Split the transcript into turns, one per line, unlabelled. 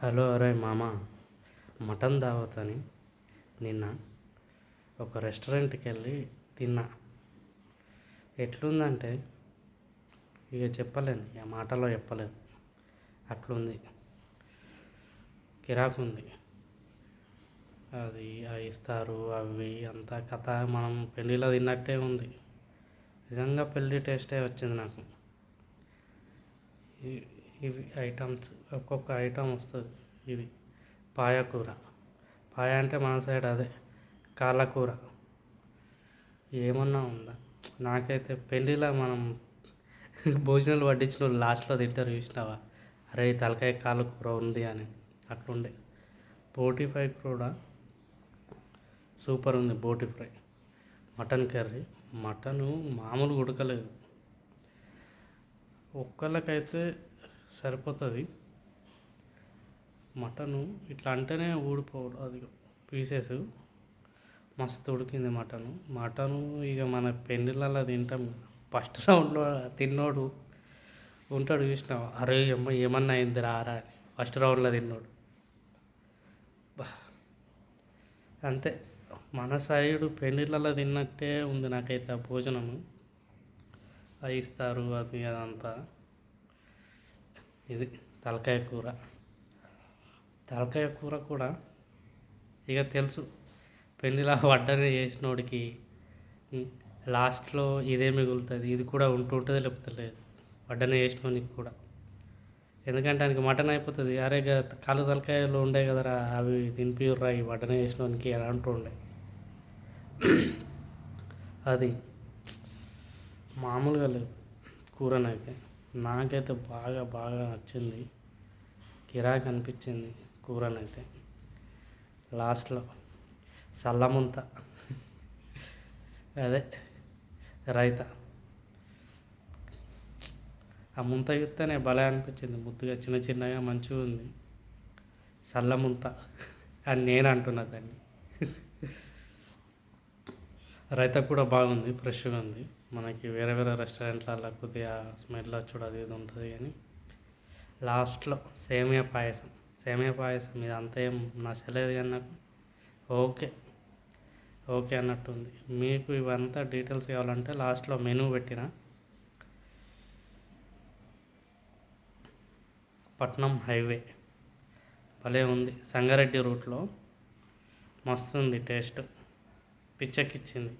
Hello అరే మామ, mutton దావత్ అని నిన్న ఒక రెస్టారెంట్కి వెళ్ళి తిన్నా. ఎట్లుందంటే ఇక చెప్పలేను, ఇక మాటలో చెప్పలేను. అట్లుంది, కిరాకుంది. అది ఇస్తారు, అవి అంతా కథ మనం పెళ్ళిలో తిన్నట్టే ఉంది. నిజంగా పెళ్ళి టేస్టే వచ్చింది నాకు. ఇవి ఐటమ్స్, ఒక్కొక్క ఐటమ్ వస్తుంది. ఇది పాయ కూర. పాయ అంటే మన సైడ్ అదే కాళ్ళ కూర. ఏమన్నా ఉందా? నాకైతే పెళ్ళిలో మనం భోజనాలు వడ్డించిన వాళ్ళు లాస్ట్లో తింటారు చూసినావా, అరే తలకాయ కాళ్ళ కూర ఉంది అని. అట్లుండే. బోటి ఫ్రై కూడా సూపర్ ఉంది. బోటి ఫ్రై, మటన్ కర్రీ, మటను మామూలు ఉడకలేదు. ఒక్కళ్ళకైతే సరిపోతుంది. మటను ఇట్లా అంటేనే ఊడిపోవడం, అది పీసెస్ మస్తు ఉడికింది. మటను ఇక మన పెళ్ళిళ్ళలో తింటాం. ఫస్ట్ రౌండ్లో తిన్నోడు ఉంటాడు చూసినావా, అరే అమ్మ ఏమన్నా అయింది రారా అని. ఫస్ట్ రౌండ్లో తిన్నోడు అంతే. మన సైడు పెళ్ళిళ్ళలో తిన్నట్టే ఉంది నాకైతే ఆ భోజనము. అవి ఇస్తారు, అది అదంతా. ఇది తలకాయ కూర. తలకాయ కూర కూడా ఇక తెలుసు, పెళ్ళిలా వడ్డన చేసినోడికి లాస్ట్లో ఇదే మిగులుతుంది. ఇది కూడా ఉంటుంటుంది, లేకపోతే లేదు. వడ్డన చేసినోనికి కూడా, ఎందుకంటే ఆయనకి మటన్ అయిపోతుంది. అరే కాలు తలకాయలు ఉండే కదరా, అవి తినిపిర్రా ఈ వడ్డన చేసినోనికి అని అంటుండే. అది మామూలుగా లేదు కూరనైతే. నాకైతే బాగా బాగా నచ్చింది, కిరాక్ అనిపించింది కూరనైతే. లాస్ట్లో సల్లముంత, అదే రైతా, ఆ ముంత చూస్తేనే భలే అనిపించింది. ముద్దుగా చిన్న చిన్నగా మంచిగా ఉంది. సల్లముంత అని నేను అంటున్నా దాన్ని. రైతా కూడా బాగుంది, ఫ్రెష్గా ఉంది. మనకి వేరే వేరే రెస్టారెంట్లలో కొద్దిగా స్మెల్ వచ్చుడు అది ఇది ఉంటుంది. కానీ లాస్ట్లో సేమియా పాయసం ఇది అంతా ఏం నచ్చలేదు. కానీ నాకు ఓకే ఓకే అన్నట్టుంది. మీకు ఇవంతా డీటెయిల్స్ కావాలంటే లాస్ట్లో మెనూ పెట్టిన. పట్నం హైవే భలే ఉంది. సంగారెడ్డి రూట్లో మస్తు ఉంది. టేస్ట్ పిచ్చెక్కిచ్చింది.